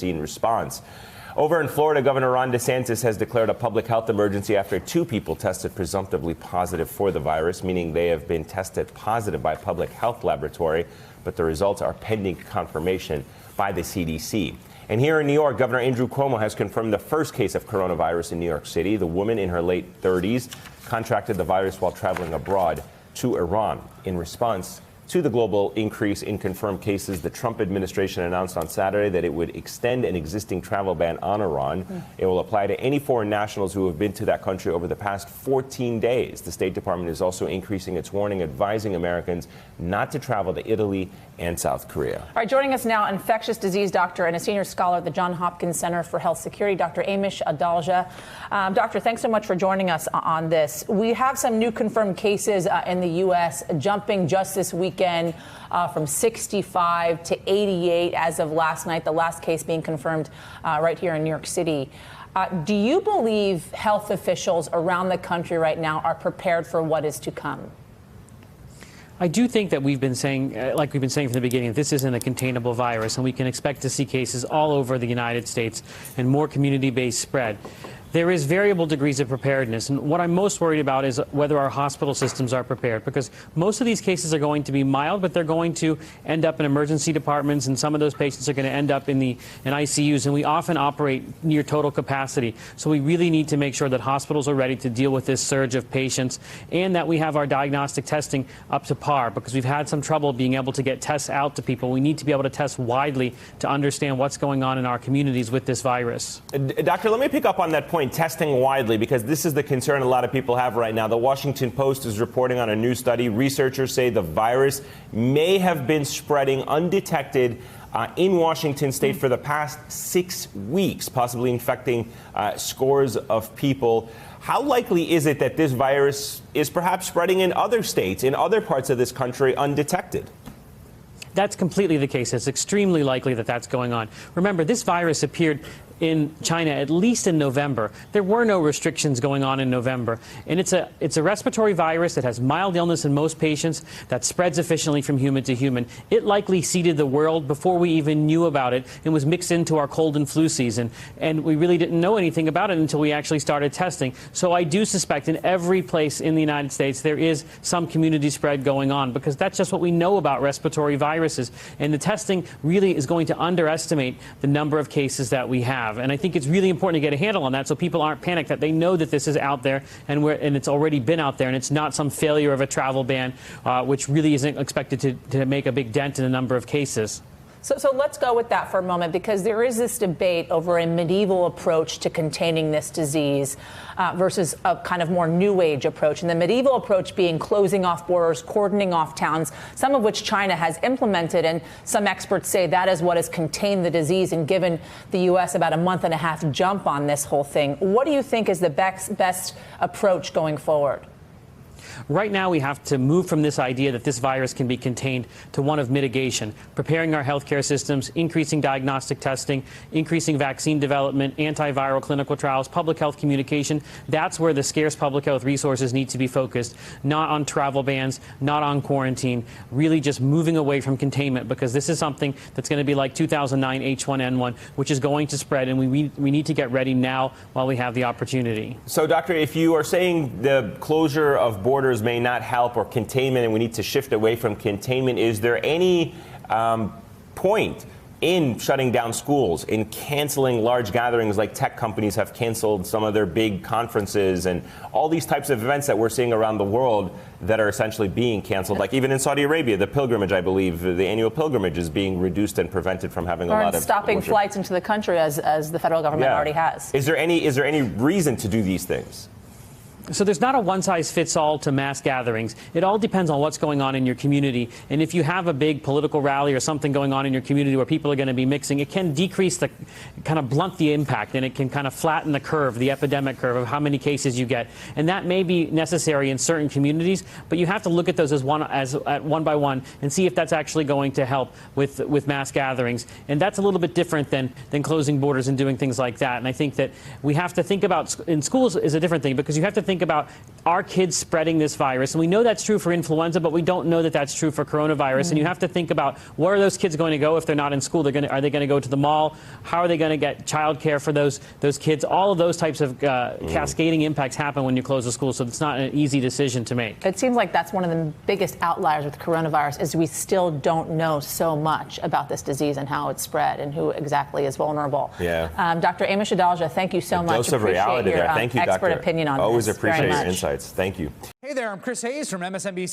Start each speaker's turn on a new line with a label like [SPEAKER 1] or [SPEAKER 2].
[SPEAKER 1] vaccine response. Over in Florida, Governor Ron DeSantis has declared a public health emergency after 2 people tested presumptively positive for the virus, meaning they have been tested positive by a public health laboratory, but the results are pending confirmation by the CDC. And here in New York, Governor Andrew Cuomo has confirmed the first case of coronavirus in New York City. The woman in her late 30s contracted the virus while traveling abroad to Iran. In response to the global increase in confirmed cases, the Trump administration announced on Saturday that it would extend an existing travel ban on Iran. It will apply to any foreign nationals who have been to that country over the past 14 days. The State Department is also increasing its warning, advising Americans not to travel to Italy and South Korea.
[SPEAKER 2] All right, joining us now, infectious disease doctor and a senior scholar at the Johns Hopkins Center for Health Security, Dr. Amish Adalja. Doctor, thanks so much for joining us on this. We have some new confirmed cases in the U.S. jumping just this weekend from 65 to 88 as of last night, the last case being confirmed right here in New York City. Do you believe health officials around the country right now are prepared for what is to come?
[SPEAKER 3] I do think that we've been saying, like we've been saying from the beginning, this isn't a containable virus, and we can expect to see cases all over the United States and more community-based spread. There is variable degrees of preparedness, and what I'm most worried about is whether our hospital systems are prepared, because most of these cases are going to be mild, but they're going to end up in emergency departments, and some of those patients are going to end up in ICUs, and we often operate near total capacity. So we really need to make sure that hospitals are ready to deal with this surge of patients, and that we have our diagnostic testing up to par, because we've had some trouble being able to get tests out to people. We need to be able to test widely to understand what's going on in our communities with this virus.
[SPEAKER 1] Doctor, let me pick up on that point. Testing widely, because this is the concern a lot of people have right now. The Washington Post is reporting on a new study. Researchers say the virus may have been spreading undetected in Washington state for the past 6 weeks, possibly infecting scores of people. How likely is it that this virus is perhaps spreading in other states, in other parts of this country, undetected?
[SPEAKER 3] That's completely the case. It's extremely likely that that's going on. Remember, this virus appeared in China at least in November. There were no restrictions going on in November. And it's a respiratory virus that has mild illness in most patients, that spreads efficiently from human to human. It likely seeded the world before we even knew about it and was mixed into our cold and flu season. And we really didn't know anything about it until we actually started testing. So I do suspect in every place in the United States there is some community spread going on, because that's just what we know about respiratory viruses. And the testing really is going to underestimate the number of cases that we have. And I think it's really important to get a handle on that so people aren't panicked, that they know that this is out there and it's already been out there, and it's not some failure of a travel ban, which really isn't expected to make a big dent in the number of cases.
[SPEAKER 2] So let's go with that for a moment, because there is this debate over a medieval approach to containing this disease versus a kind of more new age approach. And the medieval approach being closing off borders, cordoning off towns, some of which China has implemented. And some experts say that is what has contained the disease and given the U.S. about a month-and-a-half jump on this whole thing. What do you think is the best approach going forward?
[SPEAKER 3] Right now, we have to move from this idea that this virus can be contained to one of mitigation, preparing our healthcare systems, increasing diagnostic testing, increasing vaccine development, antiviral clinical trials, public health communication. That's where the scarce public health resources need to be focused, not on travel bans, not on quarantine, really just moving away from containment, because this is something that's going to be like 2009 H1N1, which is going to spread, and we need to get ready now while we have the opportunity.
[SPEAKER 1] So, Doctor, if you are saying the closure of borders may not help, or containment, and we need to shift away from containment, is there any point in shutting down schools, in canceling large gatherings like tech companies have canceled some of their big conferences, and all these types of events that we're seeing around the world that are essentially being canceled? Like even in Saudi Arabia, the pilgrimage, I believe, the annual pilgrimage is being reduced and prevented from having a lot of
[SPEAKER 2] stopping flights into the country, as the federal government already has.
[SPEAKER 1] Is there any reason to do these things?
[SPEAKER 3] So there's not a one-size-fits-all to mass gatherings. It all depends on what's going on in your community. And if you have a big political rally or something going on in your community where people are going to be mixing, it can decrease kind of blunt the impact, and it can kind of flatten the curve, the epidemic curve of how many cases you get. And that may be necessary in certain communities, but you have to look at those as one by one and see if that's actually going to help with mass gatherings. And that's a little bit different than closing borders and doing things like that. And I think that we have to think about, in schools is a different thing, because you have to think think about, are kids spreading this virus? And we know that's true for influenza, but we don't know that that's true for coronavirus. And you have to think about, where are those kids going to go if they're not in school? Are they going to go to the mall? How are they going to get childcare for those kids? All of those types of cascading impacts happen when you close a school, so it's not an easy decision to make.
[SPEAKER 2] It seems like that's one of the biggest outliers with coronavirus, is we still don't know so much about this disease and how it's spread and who exactly is vulnerable.
[SPEAKER 1] Yeah.
[SPEAKER 2] Dr. Amish Adalja, thank you so much.
[SPEAKER 1] Dose of reality there. Thank you,
[SPEAKER 2] expert
[SPEAKER 1] Doctor.
[SPEAKER 2] opinion on
[SPEAKER 1] Always
[SPEAKER 2] this.
[SPEAKER 1] appreciate
[SPEAKER 2] Very
[SPEAKER 1] your
[SPEAKER 2] much.
[SPEAKER 1] insights. Thank you.
[SPEAKER 4] Hey there, I'm Chris Hayes from MSNBC.